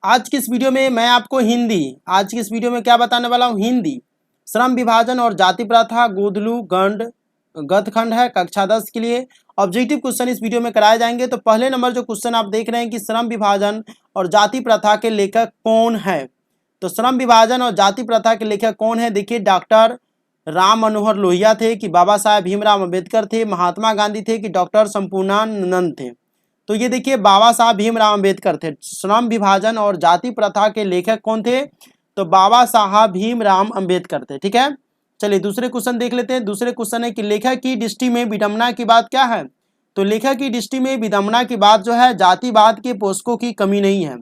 आज की इस वीडियो में मैं आपको आज की इस वीडियो में क्या बताने वाला हूँ, हिंदी श्रम विभाजन और जाति प्रथा गोदलू गंड गतखंड है कक्षा 10 के लिए। ऑब्जेक्टिव क्वेश्चन इस वीडियो में कराए जाएंगे। तो पहले नंबर जो क्वेश्चन आप देख रहे हैं कि श्रम विभाजन और जाति प्रथा के लेखक कौन है। तो श्रम विभाजन और जाति प्रथा के लेखक कौन है, देखिए डॉक्टर राम मनोहर लोहिया थे कि बाबा साहेब भीमराव अम्बेडकर थे, महात्मा गांधी थे कि डॉक्टर संपूर्णानंद थे। तो ये देखिए बाबा साहब भीमराव अम्बेडकर थे। श्रम विभाजन और जाति प्रथा के लेखक कौन थे, तो बाबा साहब भीमराव अम्बेडकर थे। ठीक है, चलिए दूसरे क्वेश्चन देख लेते हैं। दूसरे क्वेश्चन है कि लेखक की दृष्टि में विडंबना की बात क्या है। तो लेखक की दृष्टि में विडंबना की बात जो है, जातिवाद के पोषकों की कमी नहीं है।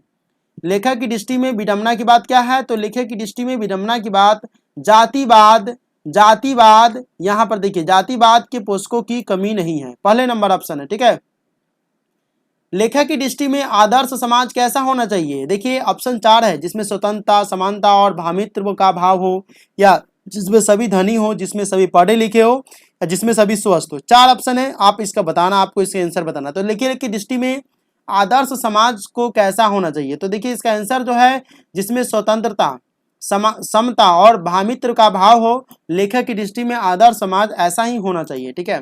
लेखक की दृष्टि में विडंबना की बात क्या है, तो लेखक की दृष्टि में विडंबना की बात जातिवाद यहां पर देखिए जातिवाद के पोषकों की कमी नहीं है, पहले नंबर ऑप्शन है। ठीक है, लेखक की दृष्टि में आदर्श समाज कैसा होना चाहिए, देखिए ऑप्शन 4 है, जिसमें स्वतंत्रता समानता और भामित्व का भाव हो, या जिसमें सभी धनी हो, जिसमें सभी पढ़े लिखे हो, या जिसमें सभी स्वस्थ हो। 4 ऑप्शन है, आप इसका बताना, आपको इसका आंसर बताना। तो लेखक की दृष्टि में आदर्श समाज को कैसा होना चाहिए, तो देखिए इसका आंसर जो है जिसमें स्वतंत्रता समता और भामित्व का भाव हो, लेखक की दृष्टि में आदर्श समाज ऐसा ही होना चाहिए। ठीक है,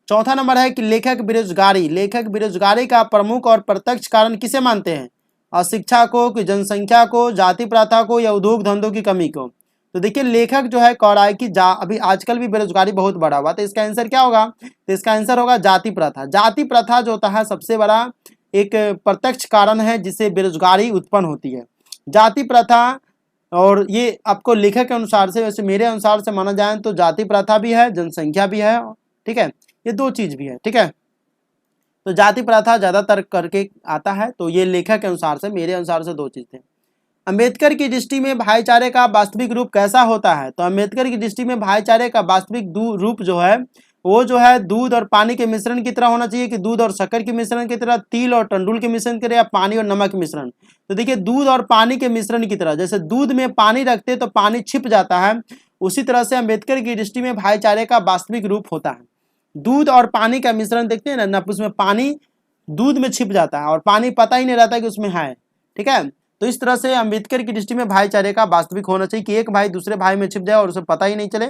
चौथा नंबर है कि लेखक बेरोजगारी का प्रमुख और प्रत्यक्ष कारण किसे मानते हैं, अशिक्षा को कि जनसंख्या को, जाति प्रथा को, या उद्योग धंधों की कमी को। तो देखिए लेखक जो है कह रहा है कि अभी आजकल भी बेरोजगारी बहुत बढ़ा हुआ, तो इसका आंसर क्या होगा, तो इसका आंसर होगा जाति प्रथा। जाति प्रथा जो होता है सबसे बड़ा एक प्रत्यक्ष कारण है जिससे बेरोजगारी उत्पन्न होती है, जाति प्रथा। और ये आपको लेखक के अनुसार से, वैसे मेरे अनुसार से माना जाए तो जाति प्रथा भी है, जनसंख्या भी है। ठीक है, ये 2 चीज भी है। ठीक है, तो जाति प्रथा ज्यादातर करके आता है, तो ये लेखक के अनुसार से, मेरे अनुसार से 2 चीज थे। अंबेडकर की दृष्टि में भाईचारे का वास्तविक रूप कैसा होता है, तो अंबेडकर की दृष्टि में भाईचारे का वास्तविक रूप जो है वो जो है दूध और पानी के मिश्रण की तरह होना चाहिए, कि दूध और शक्कर के मिश्रण की तरह, तिल और टंडुल के मिश्रण की तरह, या पानी और नमक मिश्रण। तो देखिए दूध और पानी के मिश्रण की तरह, जैसे दूध में पानी रखते तो पानी छिप जाता है, उसी तरह से अंबेडकर की दृष्टि में भाईचारे का वास्तविक रूप होता है। दूध और पानी का मिश्रण देखते हैं ना, उसमें पानी दूध में छिप जाता है और पानी पता ही नहीं रहता कि उसमें है। ठीक है, तो इस तरह से अंबेडकर की दृष्टि में भाईचारे का वास्तविक होना चाहिए कि एक भाई दूसरे भाई में छिप जाए और उसे पता ही नहीं चले।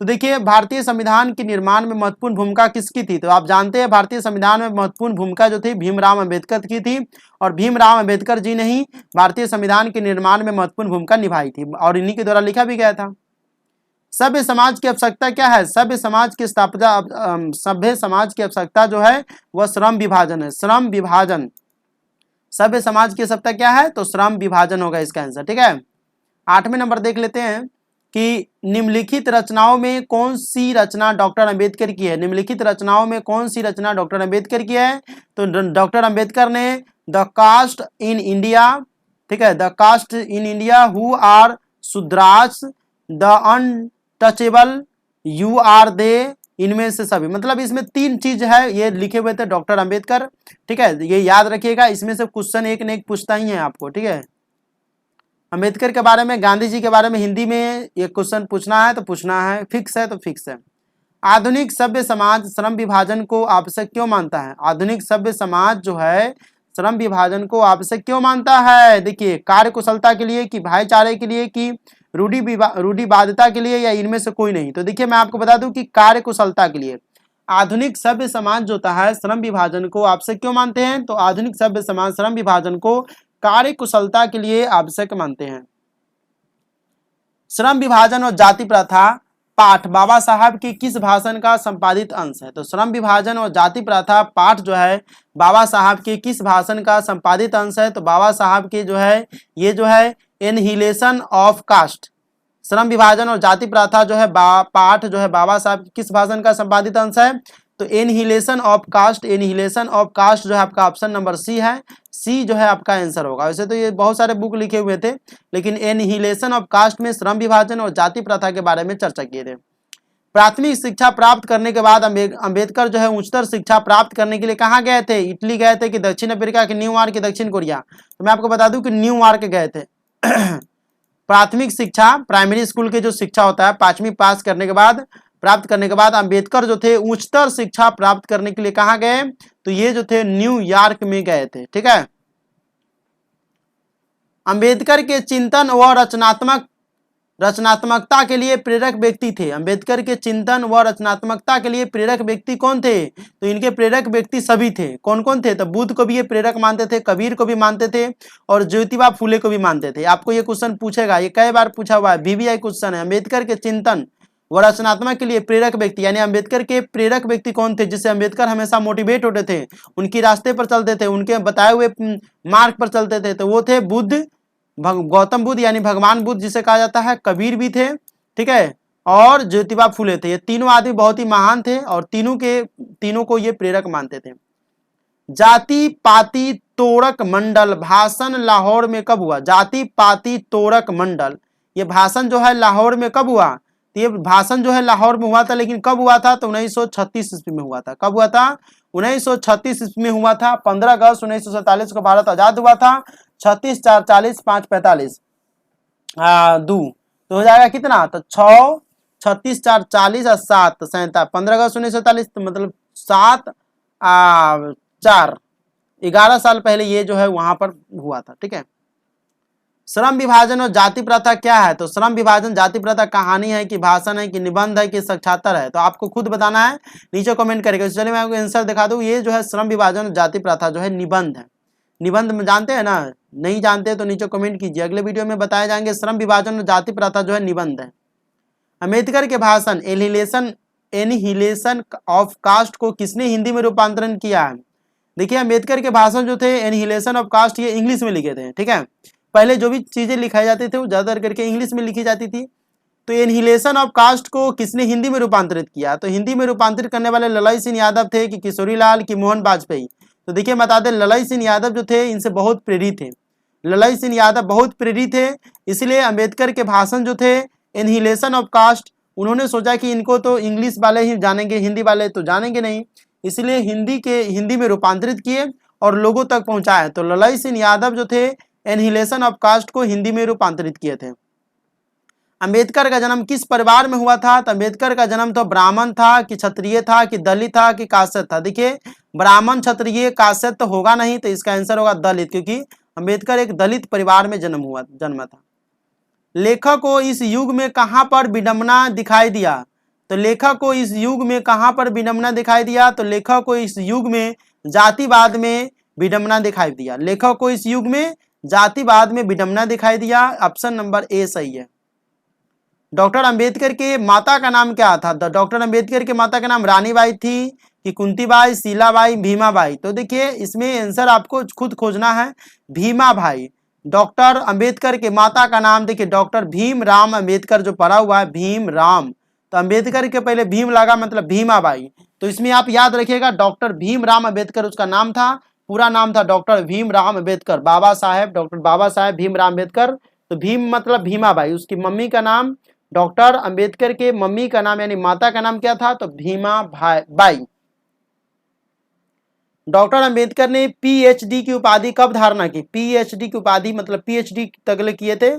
तो देखिए भारतीय संविधान के निर्माण में महत्वपूर्ण भूमिका किसकी थी, तो आप जानते हैं भारतीय संविधान में महत्वपूर्ण भूमिका जो थी भीमराव अम्बेडकर की थी, और भीमराव अम्बेडकर जी ने ही भारतीय संविधान के निर्माण में महत्वपूर्ण भूमिका निभाई थी, और इन्हीं के द्वारा लिखा भी गया था। सभ्य समाज की आवश्यकता क्या है, सभ्य समाज की आवश्यकता जो है वह श्रम विभाजन है, श्रम विभाजन। सभ्य समाज की आवश्यकता क्या है, तो श्रम विभाजन होगा इसका आंसर। ठीक है, 8वें नंबर देख लेते हैं कि निम्नलिखित रचनाओं में कौन सी रचना डॉक्टर अंबेडकर की है। निम्नलिखित रचनाओं में कौन सी रचना डॉक्टर अंबेडकर की है, तो डॉक्टर अंबेडकर ने द कास्ट इन इंडिया, ठीक है, the caste in India, who are Shudras, the untouchable, you are they, इनमें से सभी, मतलब इसमें 3 चीज है, ये लिखे हुए थे डॉक्टर अंबेडकर। ठीक है, ये याद रखिएगा, इसमें से क्वेश्चन एक न एक पूछता ही है आपको। ठीक है, अंबेडकर के बारे में, गांधी जी के बारे में हिंदी में ये क्वेश्चन पूछना है तो पूछना है, फिक्स है तो फिक्स है। आधुनिक सभ्य समाज श्रम विभाजन को आवश्यक क्यों मानता है, आधुनिक सभ्य समाज जो है श्रम विभाजन को आवश्यक क्यों मानता है, देखिए कार्य कुशलता के लिए, कि भाईचारे के लिए, कि रूढ़िवादिता के लिए, या इनमें से कोई नहीं। तो देखिए मैं आपको बता दूं कि कार्य कुशलता के लिए। आधुनिक सभ्य समाज जो होता है श्रम विभाजन को आवश्यक क्यों मानते हैं, तो आधुनिक सभ्य समाज श्रम विभाजन को कार्य कुशलता के लिए आवश्यक मानते हैं। श्रम विभाजन और जाति प्रथा पाठ बाबा साहब के किस भाषण का संपादित अंश है, तो श्रम विभाजन और जाति प्रथा पाठ जो है बाबा साहब के किस भाषण का संपादित अंश है, तो बाबा साहब के जो है ये जो है एनहिलेशन ऑफ कास्ट, श्रम विभाजन और जाति प्रथा जो है पाठ जो है बाबा साहब किस भाषण का संपादित अंश है, तो annihilation of caste. Annihilation of caste जो है आपका ऑप्शन नंबर सी है, सी जो है आपका आंसर होगा। वैसे तो ये बहुत सारे बुक लिखे हुए थे, लेकिन एनहिलेशन ऑफ कास्ट में श्रम विभाजन और जाति प्रथा के बारे में चर्चा किए थे। प्राथमिक शिक्षा प्राप्त करने के बाद अंबेडकर जो है उच्चतर शिक्षा प्राप्त करने के लिए कहाँ गए थे, इटली गए थे कि दक्षिण अफ्रीका के न्यूयॉर्क की दक्षिण कोरिया, तो मैं आपको बता दूं कि न्यूयॉर्क गए थे। प्राथमिक शिक्षा प्राइमरी स्कूल के जो शिक्षा होता है 5वीं पास करने के बाद प्राप्त करने के बाद अंबेडकर जो थे उच्चतर शिक्षा प्राप्त करने के लिए कहाँ गए, तो ये जो थे न्यूयॉर्क में गए थे। ठीक है, अंबेडकर के चिंतन व रचनात्मकता के लिए प्रेरक व्यक्ति थे। अंबेडकर के चिंतन व रचनात्मकता के लिए प्रेरक व्यक्ति कौन थे? तो इनके प्रेरक व्यक्ति सभी थे। कौन कौन थे? तो बुद्ध को भी ये प्रेरक मानते थे, कबीर को भी मानते थे और ज्योतिबा फुले को भी मानते थे। आपको ये क्वेश्चन पूछेगा, ये कई बार पूछा हुआ है, VVI क्वेश्चन है। अंबेडकर के चिंतन व रचनात्मक के लिए प्रेरक व्यक्ति, यानी अंबेडकर के प्रेरक व्यक्ति कौन थे, जिससे अंबेडकर हमेशा मोटिवेट होते थे, उनके रास्ते पर चलते थे, उनके बताए हुए मार्ग पर चलते थे? तो वो थे बुद्ध, गौतम बुद्ध यानी भगवान बुद्ध जिसे कहा जाता है, कबीर भी थे, ठीक है, और ज्योतिबा फुले थे। ये तीनों आदमी बहुत ही महान थे और तीनों को ये प्रेरक मानते थे। जाति पाति तोड़क मंडल भाषण लाहौर में कब हुआ? जाति पाति तोड़क मंडल, ये भाषण जो है लाहौर में कब हुआ? तो ये भाषण जो है लाहौर में हुआ था, लेकिन कब हुआ था? तो 1936 ईस्वी में हुआ था। कब हुआ था? 1936 ईस्वी में हुआ था। 15 अगस्त 1947 को भारत आजाद हुआ था। 36 4 40 5 45 2 तो हो जाएगा कितना? तो 6 36 4 40 और 7 47 15 अगस्त 1947, तो मतलब 7 4 11 साल पहले ये जो है वहां पर हुआ था। ठीक है। श्रम विभाजन और जाति प्रथा क्या है? तो श्रम विभाजन जाति प्रथा कहानी है कि भाषण है कि निबंध है कि साक्षात्कार है? तो आपको खुद बताना है, नीचे कमेंट करके। चलिए मैं आपको आंसर दिखा दूं। ये जो है श्रम विभाजन और जाति प्रथा जो है निबंध है। निबंध में जानते हैं ना? नहीं जानते तो नीचे कमेंट कीजिए, अगले वीडियो में बताए जाएंगे। श्रम विभाजन और जाति प्रथा जो है निबंध है। अम्बेडकर के भाषण एनिहिलेशन ऑफ कास्ट को किसने हिंदी में रूपांतरण किया है? देखिए अम्बेडकर के भाषण जो थे एनिहिलेशन ऑफ कास्ट ये इंग्लिश में लिखे थे। ठीक है, पहले जो भी चीजें लिखाई जाती थी वो ज्यादातर करके इंग्लिश में लिखी जाती थी। तो एनिहिलेशन ऑफ कास्ट को किसने हिंदी में रूपांतरित किया? तो हिंदी में रूपांतरित करने वाले ललाई सिंह यादव थे कि किशोरी लाल की मोहन वाजपेयी? तो देखिए बता दें, ललाई सिंह यादव जो थे इनसे बहुत प्रेरित थे। ललाई सिंह यादव बहुत प्रेरित थे, इसलिए अम्बेडकर के भाषण जो थे एनिहिलेशन ऑफ कास्ट, उन्होंने सोचा कि इनको तो इंग्लिश वाले ही जानेंगे, हिंदी वाले तो जानेंगे नहीं, इसलिए हिंदी में रूपांतरित किए और लोगों तक पहुंचाए। तो ललाई सिंह यादव जो थे एनिहिलेशन ऑफ कास्ट को हिंदी में रूपांतरित किए थे। अंबेडकर का जन्म किस परिवार में हुआ था? तो अंबेडकर का जन्म तो ब्राह्मण था कि क्षत्रिय था कि दलित था कि काश्यप था? देखिए ब्राह्मण क्षत्रिय काश्यप तो होगा नहीं, तो इसका आंसर होगा दलित, क्योंकि अंबेडकर एक दलित परिवार में जन्मा था। लेखक को इस युग में कहां पर विडंबना दिखाई दिया? तो लेखक को इस युग में कहां पर विडंबना दिखाई दिया? तो लेखक को इस युग में जातिवाद में विडंबना दिखाई दिया। लेखक को इस युग में जातिवाद में विडंबना दिखाई दिया। ऑप्शन नंबर ए सही है। डॉक्टर अंबेडकर के माता का नाम क्या था? डॉक्टर अंबेडकर के माता का नाम रानीबाई थी कि कुंतीबाई, शीलाबाई, भीमाबाई? तो देखिए इसमें आंसर आपको खुद खोजना है, भीमाबाई। डॉक्टर अंबेडकर के माता का नाम देखिए डॉक्टर भीमराव अंबेडकर जो पढ़ा हुआ है भीमराव, तो अंबेडकर के पहले भीम लगा मतलब भीमाबाई, तो इसमें आप याद रखिएगा डॉक्टर भीमराव अंबेडकर उसका नाम था, पूरा नाम था डॉक्टर भीमराव अंबेडकर, बाबा साहेब डॉक्टर बाबा साहेब भीमराव अंबेडकर। तो भीम मतलब भीमाबाई, उसकी मम्मी का नाम, डॉक्टर अंबेडकर के मम्मी का नाम यानी माता का नाम क्या था? तो भीमा बाई। डॉक्टर अंबेडकर ने पीएचडी की उपाधि कब धारणा की? पीएचडी की उपाधि मतलब पीएचडी तक किए थे।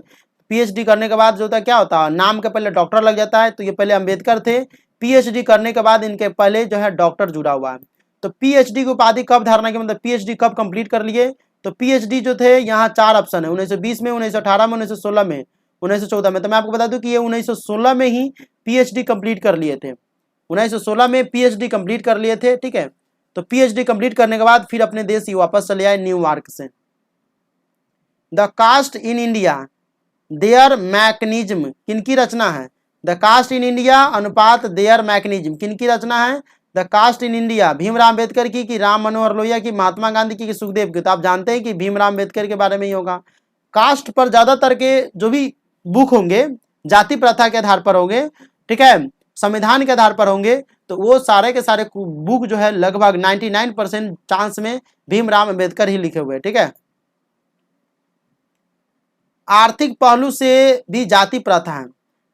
पीएचडी करने के बाद जो होता है क्या होता है, नाम के पहले डॉक्टर लग जाता है, तो ये पहले अंबेडकर थे, पीएचडी करने के बाद इनके पहले जो है डॉक्टर जुड़ा हुआ है। तो पीएचडी की उपाधि कब धारणा की मतलब पीएचडी कब कंप्लीट कर लिए? तो पीएचडी जो थे यहाँ 4 ऑप्शन है, 1920 में, 1918 में, 1916 में, 1914 में। तो मैं आपको बता दूं कि ये 1916 में ही पीएचडी कंप्लीट कर लिए थे, 1916 में पीएचडी कंप्लीट कर लिए थे। ठीक है, तो पीएचडी कंप्लीट करने के बाद फिर अपने देश ही वापस चले आए न्यूयॉर्क से। The caste in India their mechanism किनकी रचना है? द कास्ट इन इंडिया अनुपात देयर मैकेनिज्म किनकी रचना है? The caste in India Bhimrao Ambedkar की कि राम मनोहर लोहिया की, महात्मा गांधी की कि सुखदेव की? तो आप जानते हैं कि भीमराव अंबेडकर के बारे में ही होगा। कास्ट पर ज्यादातर के जो भी बुक होंगे जाति प्रथा के आधार पर होंगे, ठीक है, संविधान के आधार पर होंगे, तो वो सारे के सारे बुक जो है लगभग 99% चांस में भीमराव अंबेडकर ही लिखे हुए। ठीक है। आर्थिक पहलू से भी जाति प्रथा है,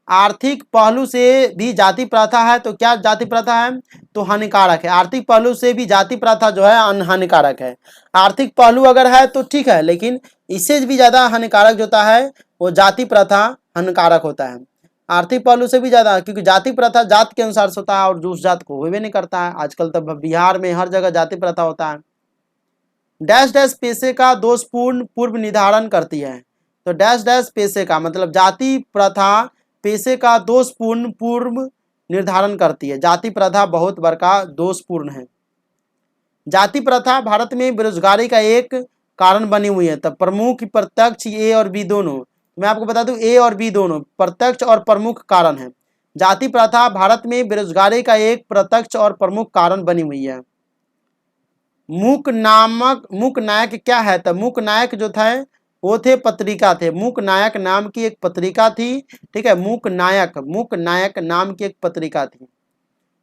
आर्थिक पहलू से भी जाति प्रथा है, तो क्या जाति प्रथा है? तो हानिकारक है। आर्थिक पहलू से भी जाति प्रथा जो है हानिकारक है। आर्थिक पहलू अगर है तो ठीक है, लेकिन इससे भी ज्यादा हानिकारक जो होता है वो जाति प्रथा हानिकारक होता है, आर्थिक पहलू से भी ज्यादा, क्योंकि जाति प्रथा जात के अनुसार से होता है और दूसरी जात को हुए नहीं करता है। आजकल तो बिहार में हर जगह जाति प्रथा होता है। डैश डैश पेशे का दोषपूर्ण पूर्व निर्धारण करती है, तो डैश डैश पेशे का, मतलब जाति प्रथा पेशे का दोषपूर्ण पूर्व निर्धारण करती है। जाति प्रथा बहुत बड़का दोषपूर्ण है। जाति प्रथा भारत में बेरोजगारी का एक कारण बनी हुई है। तब प्रमुख प्रत्यक्ष ए और बी दोनों, मैं आपको बता दूं ए और बी दोनों प्रत्यक्ष और प्रमुख कारण है। जाति प्रथा भारत में बेरोजगारी का एक प्रत्यक्ष और प्रमुख कारण बनी हुई है। मूक नायक क्या है? तो मूक नायक जो था वो थे पत्रिका थे। मूक नायक नाम की एक पत्रिका थी, ठीक है। मूक नायक नाम की एक पत्रिका थी।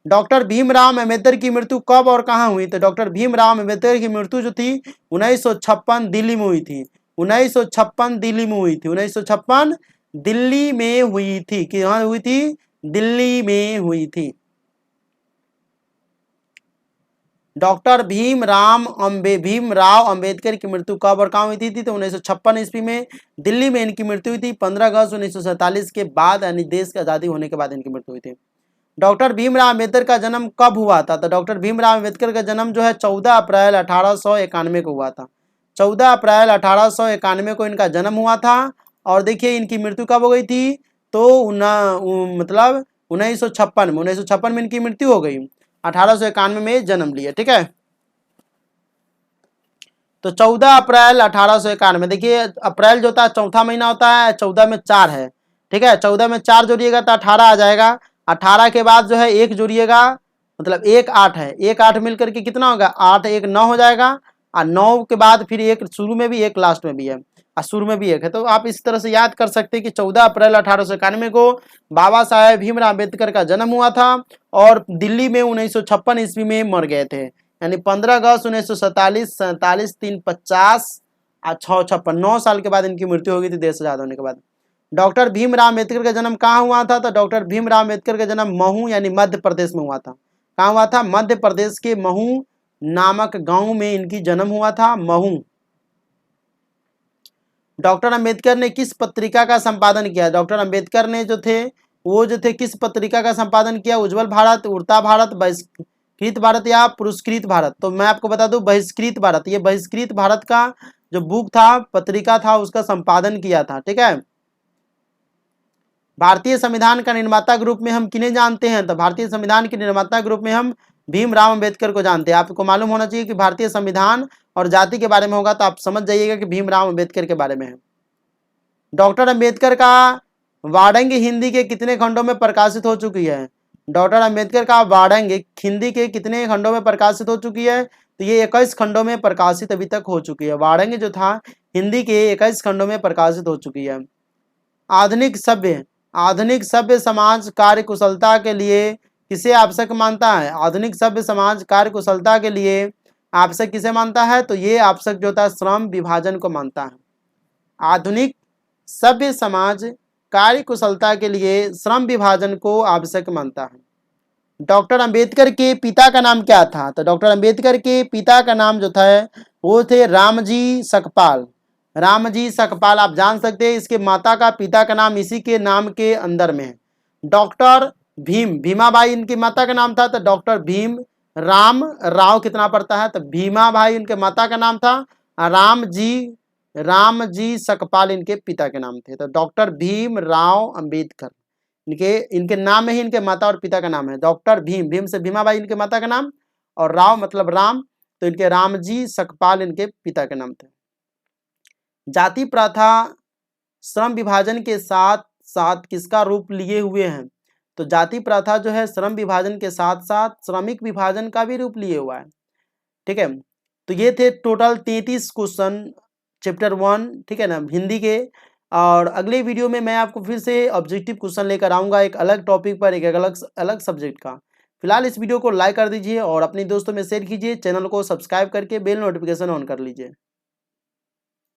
डॉक्टर भीमराव अंबेडकर की मृत्यु कब और कहाँ हुई? तो डॉक्टर भीमराव अंबेडकर की मृत्यु जो थी 1956 दिल्ली में हुई थी। 1956 दिल्ली में हुई थी। 1956 दिल्ली में हुई थी। कहाँ हुई थी? दिल्ली में हुई थी। डॉक्टर भीमराव अंबेडकर की मृत्यु कब और कहाँ हुई थी? तो 1956 ईस्वी में दिल्ली में इनकी मृत्यु हुई थी। 15 अगस्त 1947 के बाद, यानी देश की आज़ादी होने के बाद इनकी मृत्यु हुई थी। डॉक्टर भीमराव अंबेडकर का जन्म कब हुआ था? तो डॉक्टर भीमराव अंबेडकर का जन्म जो है 14 अप्रैल 1891 को हुआ था। 14 अप्रैल 1891 को इनका जन्म हुआ था। और देखिए इनकी मृत्यु कब हो गई थी? तो मतलब 1956 में इनकी मृत्यु हो गई। 1891 में जन्म लिया, ठीक है। तो 14 अप्रैल 1891, देखिए अप्रैल जो होता है चौथा महीना होता है, 14 में 4 है, ठीक है। 14 में 4 जोड़िएगा तो 18 आ जाएगा। 18 के बाद जो है 1 जोड़िएगा, मतलब 1 8 है। 1 8 मिलकर के कितना होगा? 8 1 9 हो जाएगा। और 9 के बाद फिर 1 शुरू में भी, 1 लास्ट में भी है, और शुरू में भी 1 है। तो आप इस तरह से याद कर सकते हैं कि 14 अप्रैल 1891 को बाबा साहेब भीमराव अम्बेडकर का जन्म हुआ था और दिल्ली में 1956 ईस्वी में मर गए थे। यानी 15 अगस्त 1947, 47 3 50 और 6 56, 9 साल के बाद इनकी मृत्यु हो गई थी देश आजाद होने के बाद। डॉक्टर भीमराव अम्बेडकर का जन्म कहाँ हुआ था? तो डॉक्टर भीमराव अम्बेडकर का जन्म महू यानी मध्य प्रदेश में हुआ था। कहाँ हुआ था? मध्य प्रदेश के महू नामक गांव में इनकी जन्म हुआ था, महू। डॉक्टर अंबेडकर ने किस पत्रिका का संपादन किया? डॉक्टर अंबेडकर ने जो थे किस पत्रिका का संपादन किया? उज्जवल भारत, उड़ता भारत, बहिष्कृत भारत या पुरस्कृत भारत? तो मैं आपको बता दूं बहिष्कृत भारत। ये बहिष्कृत भारत का जो बुक था, पत्रिका था, उसका संपादन किया था, ठीक है। भारतीय संविधान का निर्माता के रूप में हम किन्हें जानते हैं? तो भारतीय संविधान के निर्माता के रूप में हम भीमराव अंबेडकर को जानते हैं। आपको मालूम होना चाहिए कि भारतीय संविधान और जाति के बारे में होगा तो आप समझ जाइएगा कि भीमराव अंबेडकर के बारे में है। डॉक्टर अंबेडकर का वाड़ंग हिंदी के कितने खंडों में प्रकाशित हो चुकी है? डॉक्टर अंबेडकर का वाड़ंग हिंदी के कितने खंडों में प्रकाशित हो चुकी है? तो ये 21 खंडों में प्रकाशित अभी तक हो चुकी है। वाड़ंग जो था हिंदी के 21 खंडों में प्रकाशित हो चुकी है। आधुनिक सभ्य समाज कार्य कुशलता के लिए किसे आवश्यक मानता है? आधुनिक सभ्य समाज कार्य कुशलता के लिए आवश्यक किसे मानता है? तो ये आवश्यक जो होता है श्रम विभाजन को मानता है। आधुनिक सभ्य समाज कार्य कुशलता के लिए श्रम विभाजन को आवश्यक मानता है। डॉक्टर अंबेडकर के पिता का नाम क्या था? तो डॉक्टर अंबेडकर के पिता का नाम जो था वो थे रामजी सकपाल। रामजी सकपाल आप जान सकते हैं। इसके माता का पिता का नाम इसी के नाम के अंदर में है। डॉक्टर भीमाबाई इनकी माता का नाम था। तो डॉक्टर भीम राम राव कितना पड़ता है? तो भीमाबाई इनके माता का नाम था। रामजी सकपाल इनके पिता के नाम थे। तो डॉक्टर भीमराव अंबेडकर इनके नाम में ही इनके माता और पिता का नाम है। डॉक्टर भीम से भीमाबाई इनके माता का नाम, और राव मतलब राम, तो इनके रामजी सकपाल इनके पिता के नाम थे। जाति प्रथा श्रम विभाजन के साथ साथ किसका रूप लिए हुए हैं? तो जाति प्रथा जो है श्रम विभाजन के साथ साथ श्रमिक विभाजन का भी रूप लिए हुआ है, ठीक है। तो ये थे टोटल 33 क्वेश्चन चैप्टर 1, ठीक है ना, हिंदी के। और अगले वीडियो में मैं आपको फिर से ऑब्जेक्टिव क्वेश्चन लेकर आऊँगा, एक अलग टॉपिक पर, एक अलग सब्जेक्ट का। फिलहाल इस वीडियो को लाइक कर दीजिए और अपने दोस्तों में शेयर कीजिए। चैनल को सब्सक्राइब करके बेल नोटिफिकेशन ऑन कर लीजिए।